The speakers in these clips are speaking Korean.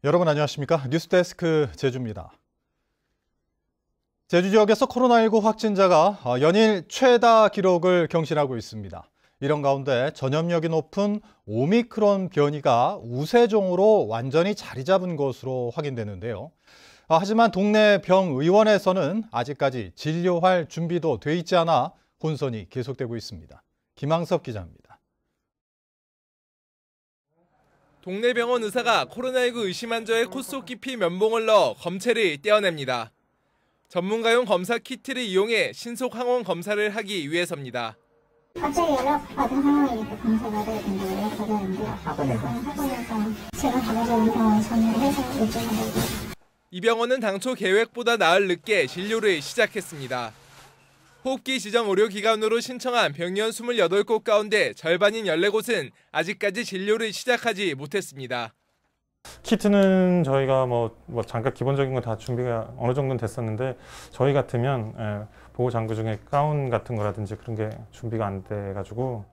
여러분 안녕하십니까? 뉴스데스크 제주입니다. 제주 지역에서 코로나19 확진자가 연일 최다 기록을 경신하고 있습니다. 이런 가운데 전염력이 높은 오미크론 변이가 우세종으로 완전히 자리 잡은 것으로 확인되는데요. 하지만 동네 병의원에서는 아직까지 진료할 준비도 돼 있지 않아 혼선이 계속되고 있습니다. 김항섭 기자입니다. 동네 병원 의사가 코로나19 의심 환자의 코 속 깊이 면봉을 넣어 검체를 떼어냅니다. 전문가용 검사 키트를 이용해 신속 항원 검사를 하기 위해서입니다. 갑자기 연락받은 상황이니까 검사 받아야 된다고 연락받았는데 학원에서 제가 받아서 전화를 해서 요청하려고. 이 병원은 당초 계획보다 나흘 늦게 진료를 시작했습니다. 호흡기 지정 의료기관으로 신청한 병원 28곳 가운데 절반인 14곳은 아직까지 진료를 시작하지 못했습니다. 키트는 저희가 잠깐 기본적인 거 다 준비가 어느 정도는 됐었는데 저희 같으면 보호 장구 중에 가운 같은 거라든지 그런 게 준비가 안 돼가지고.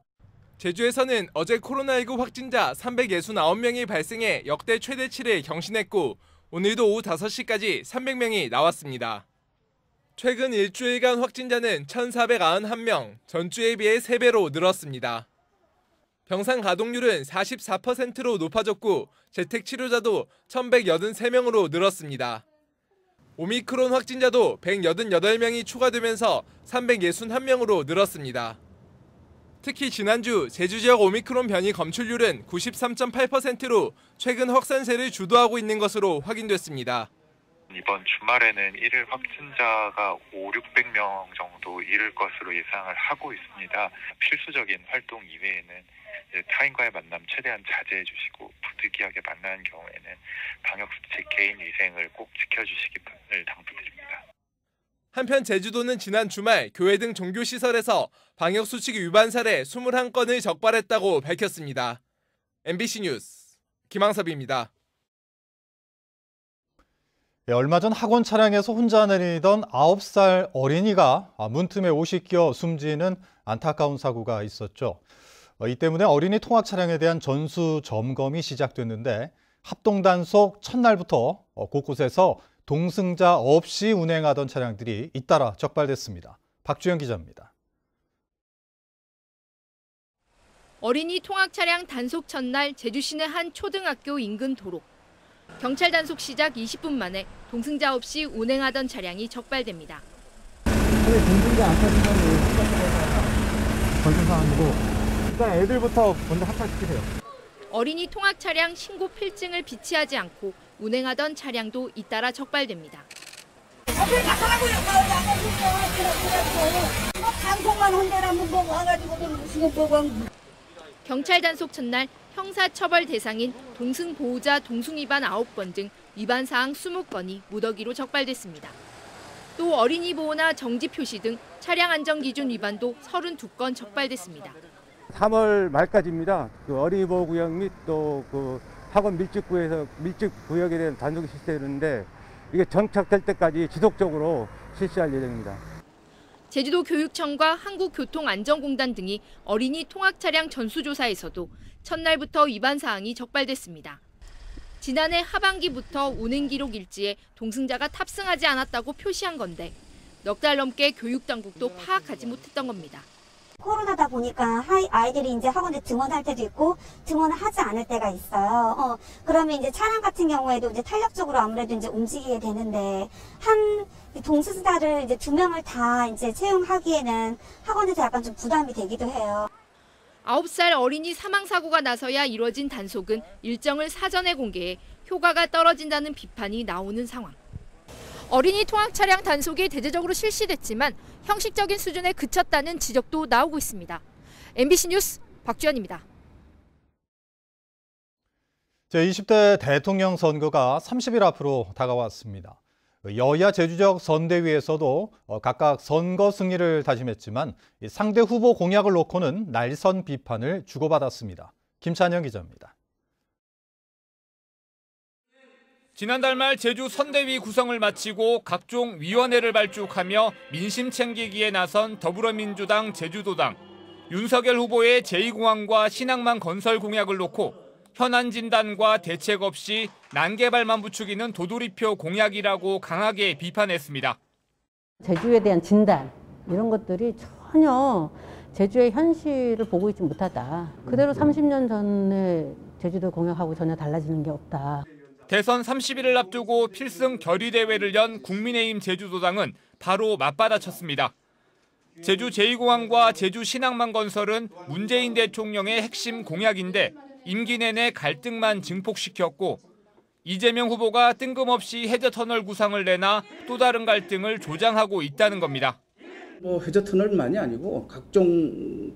제주에서는 어제 코로나19 확진자 369명이 발생해 역대 최대치를 경신했고 오늘도 오후 5시까지 300명이 나왔습니다. 최근 일주일간 확진자는 1,491명, 전주에 비해 3배로 늘었습니다. 병상 가동률은 44%로 높아졌고 재택치료자도 1,183명으로 늘었습니다. 오미크론 확진자도 188명이 추가되면서 361명으로 늘었습니다. 특히 지난주 제주 지역 오미크론 변이 검출률은 93.8%로 최근 확산세를 주도하고 있는 것으로 확인됐습니다. 이번 주말에는 일일 확진자가 500~600명 정도 이를 것으로 예상을 하고 있습니다. 필수적인 활동 이외에는 타인과의 만남 최대한 자제해 주시고 부득이하게 만나는 경우에는 방역수칙, 개인위생을 꼭 지켜주시기를 당부드립니다. 한편 제주도는 지난 주말 교회 등 종교시설에서 방역수칙 위반 사례 21건을 적발했다고 밝혔습니다. MBC 뉴스 김항섭입니다. 얼마 전 학원 차량에서 혼자 내리던 9살 어린이가 문틈에 옷이 끼어 숨지는 안타까운 사고가 있었죠. 이 때문에 어린이 통학 차량에 대한 전수 점검이 시작됐는데 합동단속 첫날부터 곳곳에서 동승자 없이 운행하던 차량들이 잇따라 적발됐습니다. 박주영 기자입니다. 어린이 통학 차량 단속 첫날 제주시내 한 초등학교 인근 도로. 경찰 단속 시작 20분 만에 동승자 없이 운행하던 차량이 적발됩니다. 동승자 안 타신 건 벌금 사항이고 일단 애들부터 먼저 합찰시키세요. 어린이 통학 차량 신고 필증을 비치하지 않고 운행하던 차량도 잇따라 적발됩니다. 방송만 혼내라면 뭐 와가지고 무슨 보고. 경찰 단속 첫날 형사처벌 대상인 동승보호자 동승위반 9건 등 위반 사항 20건이 무더기로 적발됐습니다. 또 어린이 보호나 정지 표시 등 차량 안전 기준 위반도 32건 적발됐습니다. 3월 말까지입니다. 그 어린이 보호 구역 및 또 그 학원 밀집 구역에 대한 단속이 실시되는데 이게 정착될 때까지 지속적으로 실시할 예정입니다. 제주도 교육청과 한국교통안전공단 등이 어린이 통학 차량 전수조사에서도 첫날부터 위반 사항이 적발됐습니다. 지난해 하반기부터 운행 기록 일지에 동승자가 탑승하지 않았다고 표시한 건데 넉 달 넘게 교육당국도 파악하지 못했던 겁니다. 코로나다 보니까 아이들이 이제 학원에 등원할 때도 있고 등원을 하지 않을 때가 있어요. 그러면 이제 차량 같은 경우에도 이제 탄력적으로 아무래도 이제 움직이게 되는데 한 동승자를 이제 2명을 다 이제 채용하기에는 학원에서 약간 좀 부담이 되기도 해요. 9살 어린이 사망 사고가 나서야 이뤄진 단속은 일정을 사전에 공개해 효과가 떨어진다는 비판이 나오는 상황. 어린이 통학 차량 단속이 대대적으로 실시됐지만 형식적인 수준에 그쳤다는 지적도 나오고 있습니다. MBC 뉴스 박주연입니다. 제20대 대통령 선거가 30일 앞으로 다가왔습니다. 여야 제주적 선대위에서도 각각 선거 승리를 다짐했지만 상대 후보 공약을 놓고는 날선 비판을 주고받았습니다. 김찬영 기자입니다. 지난달 말 제주 선대위 구성을 마치고 각종 위원회를 발족하며 민심 챙기기에 나선 더불어민주당 제주도당. 윤석열 후보의 제2공항과 신항만 건설 공약을 놓고 현안 진단과 대책 없이 난개발만 부추기는 도돌이표 공약이라고 강하게 비판했습니다. 제주에 대한 진단 이런 것들이 전혀 제주의 현실을 보고 있지 못하다. 그대로 30년 전에 제주도 공약하고 전혀 달라지는 게 없다. 대선 30일을 앞두고 필승 결의대회를 연 국민의힘 제주도당은 바로 맞받아쳤습니다. 제주 제2공항과 제주 신항만 건설은 문재인 대통령의 핵심 공약인데 임기 내내 갈등만 증폭시켰고 이재명 후보가 뜬금없이 해저터널 구상을 내놔 또 다른 갈등을 조장하고 있다는 겁니다. 해저터널만이 아니고 각종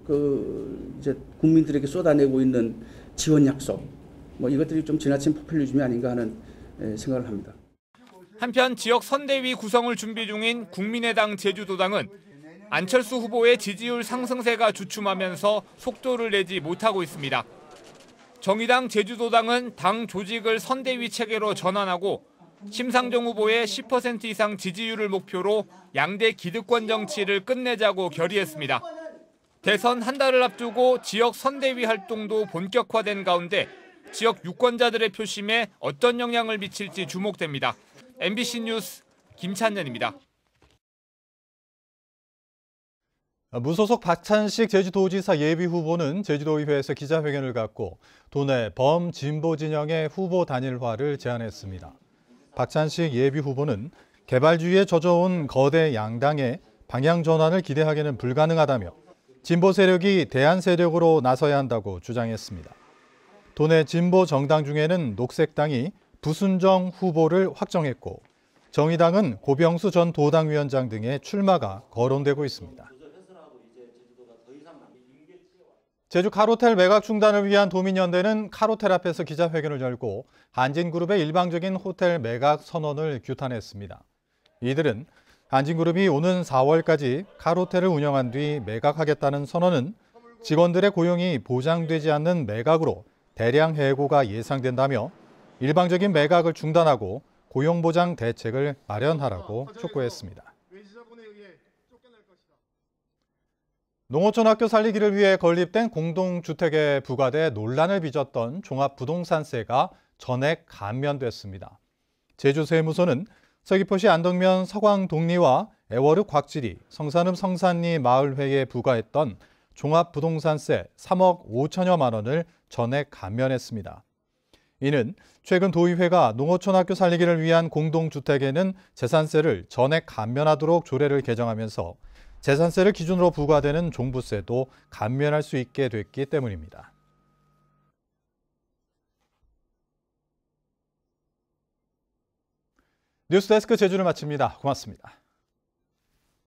이제 국민들에게 쏟아내고 있는 지원 약속 이것들이 좀 지나친 포퓰리즘이 아닌가 하는 생각을 합니다. 한편 지역 선대위 구성을 준비 중인 국민의당 제주도당은 안철수 후보의 지지율 상승세가 주춤하면서 속도를 내지 못하고 있습니다. 정의당 제주도당은 당 조직을 선대위 체계로 전환하고 심상정 후보의 10% 이상 지지율을 목표로 양대 기득권 정치를 끝내자고 결의했습니다. 대선 한 달을 앞두고 지역 선대위 활동도 본격화된 가운데 지역 유권자들의 표심에 어떤 영향을 미칠지 주목됩니다. MBC 뉴스 김찬년입니다. 무소속 박찬식 제주도지사 예비후보는 제주도의회에서 기자회견을 갖고 도내 범진보 진영의 후보 단일화를 제안했습니다. 박찬식 예비후보는 개발주의에 젖어온 거대 양당의 방향 전환을 기대하기는 불가능하다며 진보 세력이 대안 세력으로 나서야 한다고 주장했습니다. 도내 진보 정당 중에는 녹색당이 부순정 후보를 확정했고 정의당은 고병수 전 도당위원장 등의 출마가 거론되고 있습니다. 제주 카로텔 매각 중단을 위한 도민연대는 카로텔 앞에서 기자회견을 열고 한진그룹의 일방적인 호텔 매각 선언을 규탄했습니다. 이들은 한진그룹이 오는 4월까지 카로텔을 운영한 뒤 매각하겠다는 선언은 직원들의 고용이 보장되지 않는 매각으로 대량 해고가 예상된다며 일방적인 매각을 중단하고 고용보장 대책을 마련하라고 촉구했습니다. 농어촌 학교 살리기를 위해 건립된 공동주택에 부과돼 논란을 빚었던 종합부동산세가 전액 감면됐습니다. 제주세무서는 서귀포시 안덕면 서광동리와 애월읍 곽지리, 성산읍 성산리 마을회에 부과했던 종합부동산세 3억 5천여만 원을 전액 감면했습니다. 이는 최근 도의회가 농어촌 학교 살리기를 위한 공동주택에는 재산세를 전액 감면하도록 조례를 개정하면서 재산세를 기준으로 부과되는 종부세도 감면할 수 있게 됐기 때문입니다. 뉴스데스크 제주를 마칩니다. 고맙습니다.